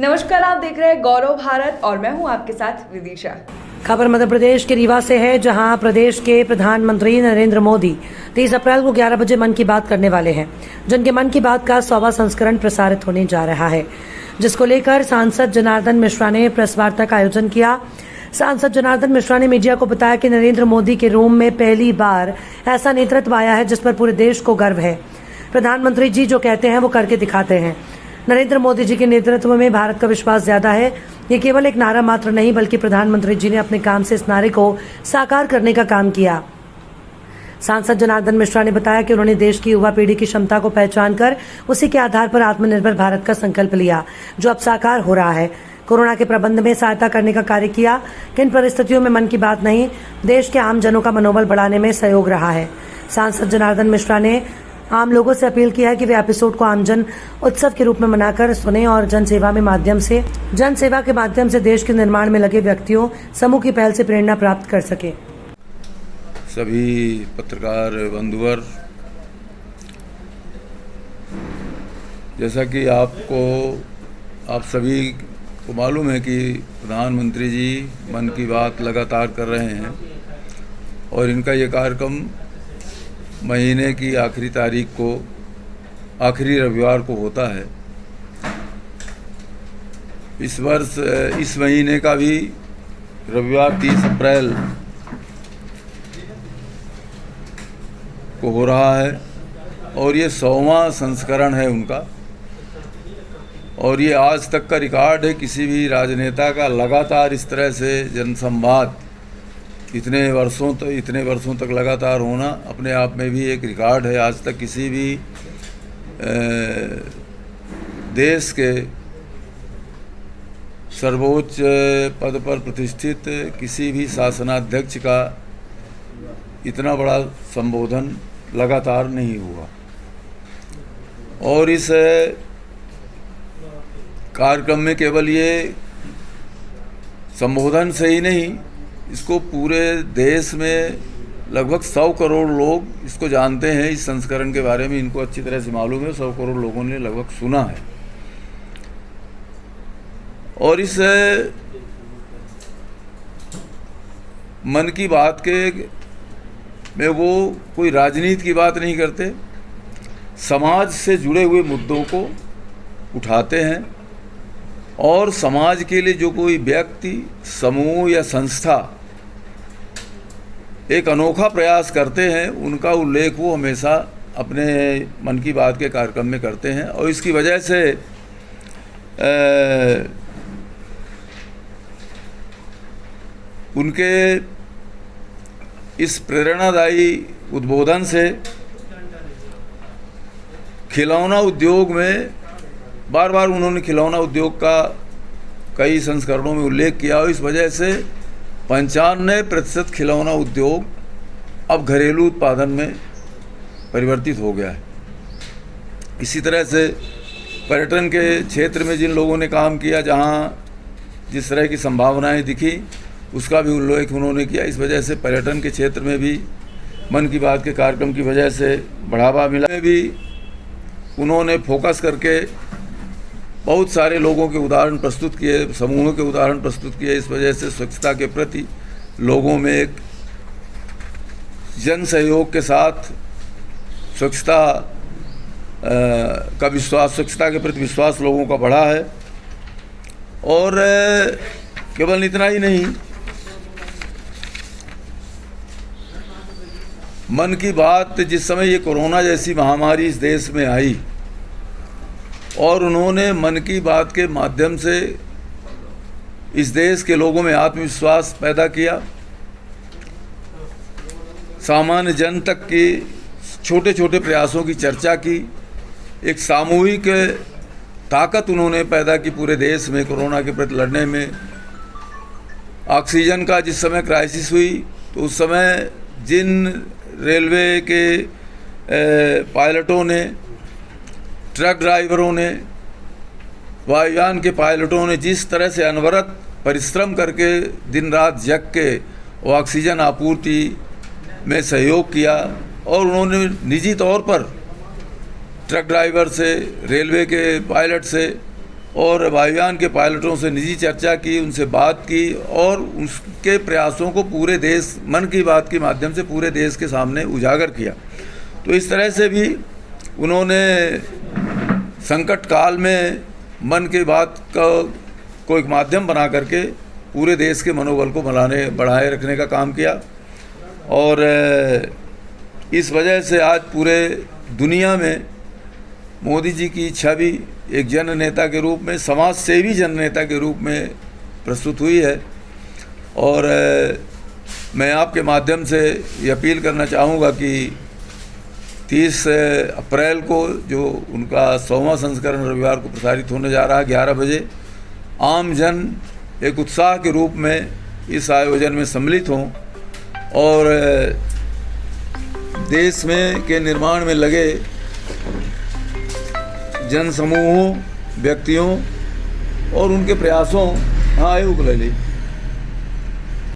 नमस्कार, आप देख रहे हैं गौरव भारत और मैं हूं आपके साथ विदिशा। खबर मध्य प्रदेश के रीवा से है, जहां प्रदेश के प्रधानमंत्री नरेंद्र मोदी 30 अप्रैल को 11 बजे मन की बात करने वाले हैं, जिनके मन की बात का 100वां संस्करण प्रसारित होने जा रहा है, जिसको लेकर सांसद जनार्दन मिश्रा ने प्रेस वार्ता का आयोजन किया। सांसद जनार्दन मिश्रा ने मीडिया को बताया कि नरेंद्र मोदी के रोम में पहली बार ऐसा नेतृत्व आया है जिस पर पूरे देश को गर्व है। प्रधानमंत्री जी जो कहते हैं वो करके दिखाते हैं। नरेंद्र मोदी जी के नेतृत्व में भारत का विश्वास ज्यादा है। ये केवल एक नारा मात्र नहीं, बल्कि प्रधानमंत्री जी ने अपने काम से इस नारे को साकार करने का काम किया। सांसद जनार्दन मिश्रा ने बताया कि उन्होंने देश की युवा पीढ़ी की क्षमता को पहचान कर उसी के आधार पर आत्मनिर्भर भारत का संकल्प लिया, जो अब साकार हो रहा है। कोरोना के प्रबंध में सहायता करने का कार्य किया। किन परिस्थितियों में मन की बात नहीं, देश के आम जनों का मनोबल बढ़ाने में सहयोग रहा है। सांसद जनार्दन मिश्रा ने आम लोगों से अपील की है कि वे एपिसोड को आमजन उत्सव के रूप में मनाकर सुने और जनसेवा के माध्यम से देश के निर्माण में लगे व्यक्तियों समूह की पहल से प्रेरणा प्राप्त कर सके। सभी पत्रकार बंधुवर, जैसा कि आप सभी को मालूम है कि प्रधानमंत्री जी मन की बात लगातार कर रहे हैं और इनका ये कार्यक्रम महीने की आखिरी तारीख को, आखिरी रविवार को होता है। इस वर्ष इस महीने का भी रविवार 30 अप्रैल को हो रहा है और ये 100वां संस्करण है उनका। और ये आज तक का रिकॉर्ड है किसी भी राजनेता का लगातार इस तरह से जनसंवाद इतने वर्षों तक लगातार होना अपने आप में भी एक रिकॉर्ड है। आज तक किसी भी देश के सर्वोच्च पद पर प्रतिष्ठित किसी भी शासनाध्यक्ष का इतना बड़ा संबोधन लगातार नहीं हुआ। और इस कार्यक्रम में केवल ये संबोधन से ही नहीं, इसको पूरे देश में लगभग 100 करोड़ लोग इसको जानते हैं। इस संस्करण के बारे में इनको अच्छी तरह से मालूम है। 100 करोड़ लोगों ने लगभग सुना है। और इस मन की बात में वो कोई राजनीति की बात नहीं करते, समाज से जुड़े हुए मुद्दों को उठाते हैं और समाज के लिए जो कोई व्यक्ति, समूह या संस्था एक अनोखा प्रयास करते हैं, उनका उल्लेख वो हमेशा अपने मन की बात के कार्यक्रम में करते हैं। और इसकी वजह से उनके इस प्रेरणादायी उद्बोधन से खिलौना उद्योग में बार बार उन्होंने खिलौना उद्योग का कई संस्करणों में उल्लेख किया और इस वजह से 95% खिलौना उद्योग अब घरेलू उत्पादन में परिवर्तित हो गया है। इसी तरह से पर्यटन के क्षेत्र में जिन लोगों ने काम किया, जहां जिस तरह की संभावनाएं दिखी, उसका भी उल्लेख उन्होंने किया। इस वजह से पर्यटन के क्षेत्र में भी मन की बात के कार्यक्रम की वजह से बढ़ावा मिला। भी उन्होंने फोकस करके बहुत सारे लोगों के उदाहरण प्रस्तुत किए, समूहों के उदाहरण प्रस्तुत किए। इस वजह से स्वच्छता के प्रति लोगों में एक जन सहयोग के साथ स्वच्छता के प्रति विश्वास लोगों का बढ़ा है। और केवल इतना ही नहीं, मन की बात जिस समय ये कोरोना जैसी महामारी इस देश में आई और उन्होंने मन की बात के माध्यम से इस देश के लोगों में आत्मविश्वास पैदा किया, सामान्य जन तक की छोटे छोटे प्रयासों की चर्चा की, एक सामूहिक ताकत उन्होंने पैदा की पूरे देश में कोरोना के प्रति लड़ने में। ऑक्सीजन का जिस समय क्राइसिस हुई तो उस समय जिन रेलवे के पायलटों ने, ट्रक ड्राइवरों ने, वायुयान के पायलटों ने जिस तरह से अनवरत परिश्रम करके दिन रात जग के ऑक्सीजन आपूर्ति में सहयोग किया और उन्होंने निजी तौर पर ट्रक ड्राइवर से, रेलवे के पायलट से और वायुयान के पायलटों से निजी चर्चा की, उनसे बात की और उसके प्रयासों को पूरे देश, मन की बात के माध्यम से पूरे देश के सामने उजागर किया। तो इस तरह से भी उन्होंने संकट काल में मन की बात को एक माध्यम बना करके पूरे देश के मनोबल को बढ़ाए रखने का काम किया। और इस वजह से आज पूरे दुनिया में मोदी जी की छवि एक जन नेता के रूप में, समाज सेवी जन नेता के रूप में प्रस्तुत हुई है। और मैं आपके माध्यम से ये अपील करना चाहूँगा कि 30 अप्रैल को जो उनका 100वां संस्करण रविवार को प्रसारित होने जा रहा है 11 बजे, आम जन एक उत्साह के रूप में इस आयोजन में सम्मिलित हों और देश में के निर्माण में लगे जन समूहों, व्यक्तियों और उनके प्रयासों, हाँ ये उकले ली